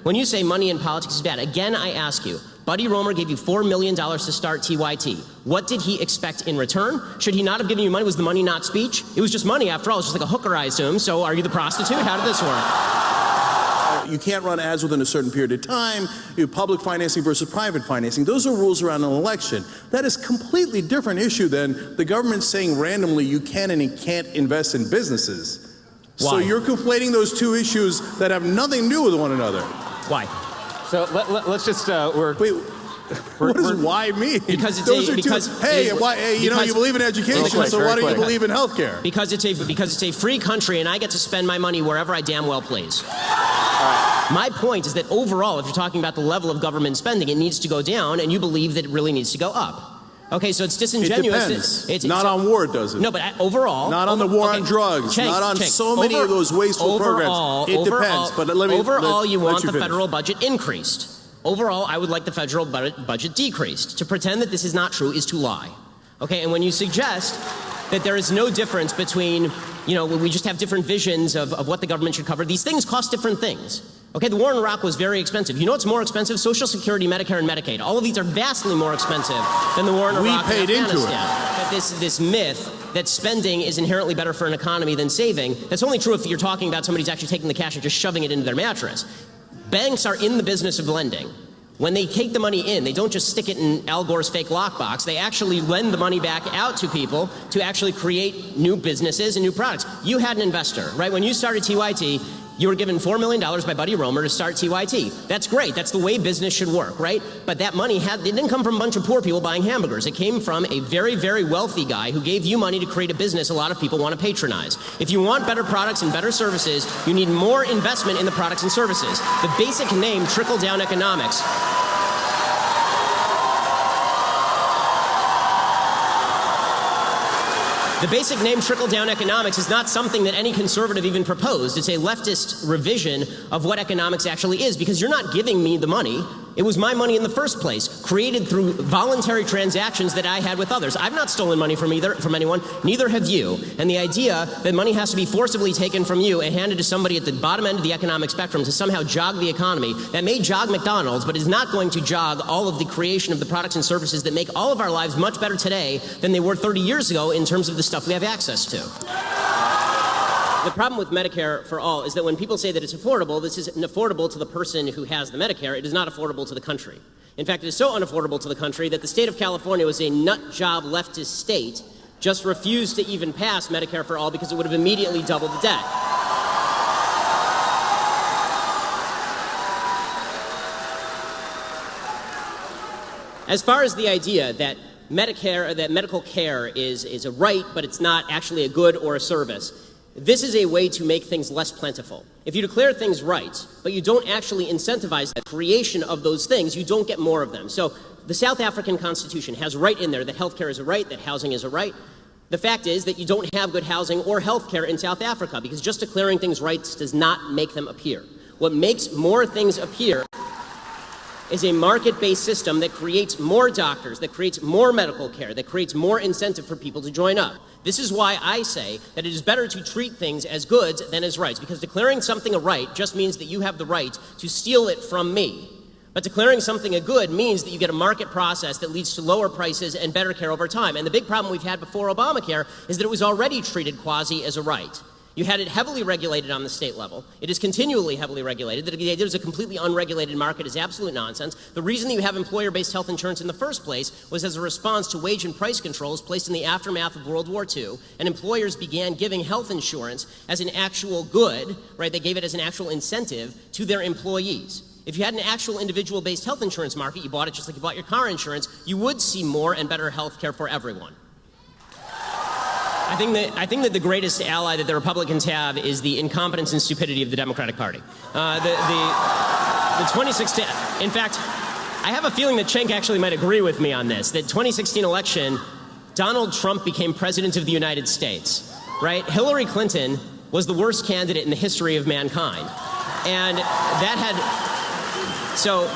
When you say money in politics is bad, again, I ask you, Buddy Roemer gave you $4 million to start TYT. What did he expect in return? Should he not have given you money? Was the money not speech? It was just money, after all. It's just like a hooker, I assume. So are you the prostitute? How did this work? You can't run ads within a certain period of time. You have public financing versus private financing. Those are rules around an election. That is a completely different issue than the government saying randomly you can and you can't invest in businesses. Why? So you're conflating those two issues that have nothing to do with one another. Why? So let's just What does why mean? Because it's those a, are because two, hey, why, you know, you believe in education, so why don't you believe in health care? Because it's a free country, and I get to spend my money wherever I damn well please. My point is that overall, if you're talking about the level of government spending, it needs to go down, and you believe that it really needs to go up. Okay, so it's disingenuous. It depends. It's not on war, does it? No, but overall. Not on the war on drugs. Not on so many of those wasteful programs. It depends. But overall, you want the federal budget increased. Overall, I would like the federal budget decreased. To pretend that this is not true is to lie. Okay, and when you suggest that there is no difference between, you know, we just have different visions of what the government should cover, these things cost different things. Okay, the war in Iraq was very expensive. You know what's more expensive? Social Security, Medicare, and Medicaid. All of these are vastly more expensive than the war in Iraq and Afghanistan. Into it. But this myth that spending is inherently better for an economy than saving, that's only true if you're talking about somebody's actually taking the cash and just shoving it into their mattress. Banks are in the business of lending. When they take the money in, they don't just stick it in Al Gore's fake lockbox. They actually lend the money back out to people to actually create new businesses and new products. You had an investor, right? When you started TYT, you were given $4 million by Buddy Roemer to start TYT. That's great. That's the way business should work, right? But that money it didn't come from a bunch of poor people buying hamburgers. It came from a very, very wealthy guy who gave you money to create a business a lot of people want to patronize. If you want better products and better services, you need more investment in the products and services. The basic name, trickle-down economics. The basic name trickle-down economics is not something that any conservative even proposed. It's a leftist revision of what economics actually is, because you're not giving me the money. It was my money in the first place, created through voluntary transactions that I had with others. I've not stolen money from anyone, neither have you. And the idea that money has to be forcibly taken from you and handed to somebody at the bottom end of the economic spectrum to somehow jog the economy, that may jog McDonald's, but is not going to jog all of the creation of the products and services that make all of our lives much better today than they were 30 years ago in terms of the stuff we have access to. The problem with Medicare for all is that when people say that it's affordable, this isn't affordable to the person who has the Medicare. It is not affordable to the country. In fact, it is so unaffordable to the country that the state of California was a nut job leftist state, just refused to even pass Medicare for all because it would have immediately doubled the debt. As far as the idea that Medicare, that medical care is a right, but it's not actually a good or a service, this is a way to make things less plentiful. If you declare things rights, but you don't actually incentivize the creation of those things, you don't get more of them. So the South African Constitution has right in there that healthcare is a right, that housing is a right. The fact is that you don't have good housing or healthcare in South Africa because just declaring things rights does not make them appear. What makes more things appear is a market-based system that creates more doctors, that creates more medical care, that creates more incentive for people to join up. This is why I say that it is better to treat things as goods than as rights, because declaring something a right just means that you have the right to steal it from me. But declaring something a good means that you get a market process that leads to lower prices and better care over time. And the big problem we've had before Obamacare is that it was already treated quasi as a right. You had it heavily regulated on the state level. It is continually heavily regulated. The idea there's a completely unregulated market is absolute nonsense. The reason that you have employer-based health insurance in the first place was as a response to wage and price controls placed in the aftermath of World War II, and employers began giving health insurance as an actual good, right? They gave it as an actual incentive to their employees. If you had an actual individual-based health insurance market, you bought it just like you bought your car insurance, you would see more and better health care for everyone. I think that the greatest ally that the Republicans have is the incompetence and stupidity of the Democratic Party. The 2016, in fact, I have a feeling that Cenk actually might agree with me on this, that 2016 election, Donald Trump became president of the United States, right? Hillary Clinton was the worst candidate in the history of mankind. And that had, so,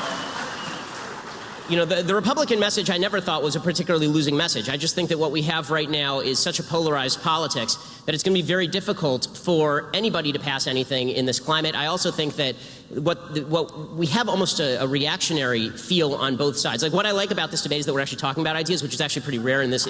you know, the Republican message I never thought was a particularly losing message. I just think that what we have right now is such a polarized politics that it's going to be very difficult for anybody to pass anything in this climate. I also think that what we have almost a reactionary feel on both sides. Like, what I like about this debate is that we're actually talking about ideas, which is actually pretty rare in this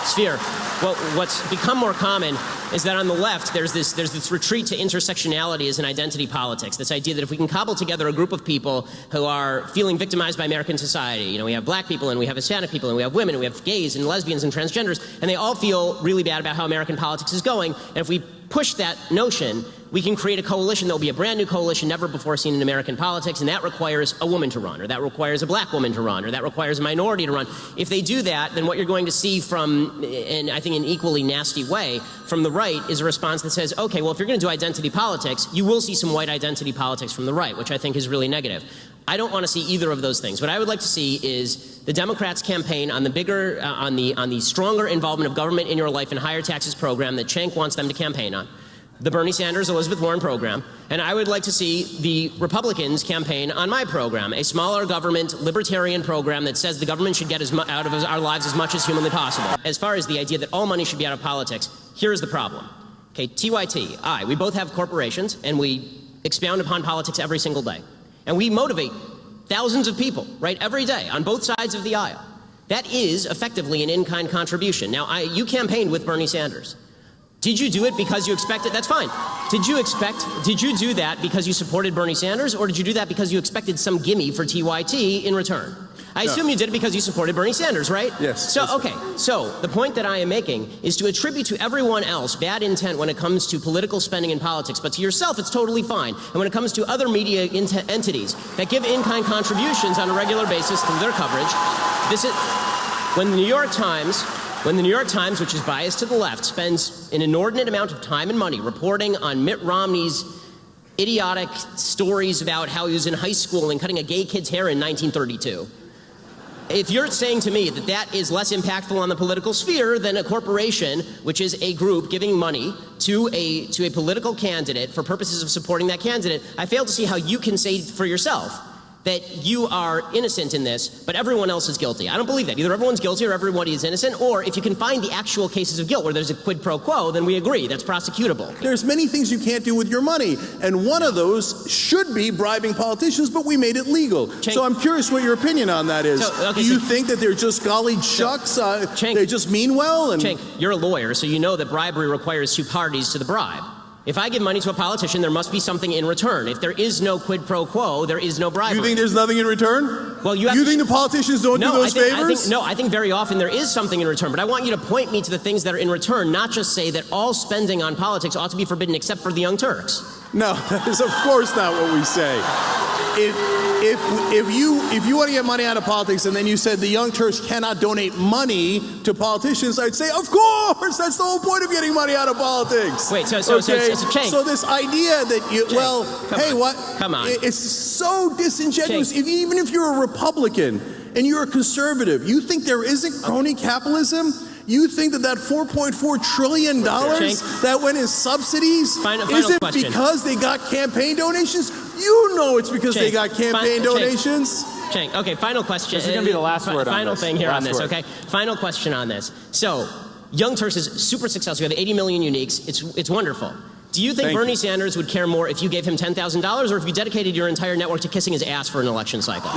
sphere. Well, what's become more common is that on the left, there's this retreat to intersectionality as an identity politics. This idea that if we can cobble together a group of people who are feeling victimized by American society, you know, we have black people and we have Hispanic people and we have women and we have gays and lesbians and transgenders, and they all feel really bad about how American politics is going. And if we push that notion, we can create a coalition that will be a brand new coalition never before seen in American politics, and that requires a woman to run, or that requires a black woman to run, or that requires a minority to run. If they do that, then what you're going to see from, and I think in an equally nasty way, from the right is a response that says, okay, well, if you're going to do identity politics, you will see some white identity politics from the right, which I think is really negative. I don't want to see either of those things. What I would like to see is the Democrats campaign on the bigger, on the stronger involvement of government in your life and higher taxes program that Cenk wants them to campaign on, the Bernie Sanders, Elizabeth Warren program, and I would like to see the Republicans campaign on my program, a smaller government, libertarian program that says the government should get out of our lives as much as humanly possible. As far as the idea that all money should be out of politics, here's the problem. Okay, TYT, we both have corporations, and we expound upon politics every single day. And we motivate thousands of people, right, every day on both sides of the aisle. That is effectively an in-kind contribution. Now, you campaigned with Bernie Sanders. Did you do it because you expected? That's fine. Did you do that because you supported Bernie Sanders, or did you do that because you expected some gimme for TYT in return? I assume you did it because you supported Bernie Sanders, right? Yes. So, okay. So the point that I am making is to attribute to everyone else bad intent when it comes to political spending in politics, but to yourself it's totally fine. And when it comes to other media entities that give in-kind contributions on a regular basis through their coverage, this is when the New York Times, which is biased to the left, spends an inordinate amount of time and money reporting on Mitt Romney's idiotic stories about how he was in high school and cutting a gay kid's hair in 1932. If you're saying to me that that is less impactful on the political sphere than a corporation, which is a group giving money to a political candidate for purposes of supporting that candidate, I fail to see how you can say for yourself that you are innocent in this, but everyone else is guilty. I don't believe that. Either everyone's guilty or everybody is innocent, or if you can find the actual cases of guilt where there's a quid pro quo, then we agree. That's prosecutable. There's many things you can't do with your money, and one of those should be bribing politicians, but we made it legal. So I'm curious what your opinion on that is. Do you think that they're just golly shucks, they just mean well? And Cenk, you're a lawyer, so you know that bribery requires two parties to the bribe. If I give money to a politician, there must be something in return. If there is no quid pro quo, there is no bribery. You think there's nothing in return? Well, you think the politicians don't do those favors? I think very often there is something in return, but I want you to point me to the things that are in return, not just say that all spending on politics ought to be forbidden except for the Young Turks. No, that is of course not what we say. If you want to get money out of politics and then you said the Young Turks cannot donate money to politicians, I'd say, of course, that's the whole point of getting money out of politics. Wait, so so this idea that you, Cenk, come on. It's so disingenuous. Even if you're a Republican and you're a conservative, you think there isn't crony capitalism? You think that $4.4 trillion that went in subsidies isn't because they got campaign donations? You know it's because they got campaign donations. Cenk, okay, final question. This is going to be the last word on Final this. thing here on this, okay? Final question on this. So, Young Turks is super successful. We have 80 million uniques. It's wonderful. Do you think Bernie Sanders would care more if you gave him $10,000 or if you dedicated your entire network to kissing his ass for an election cycle?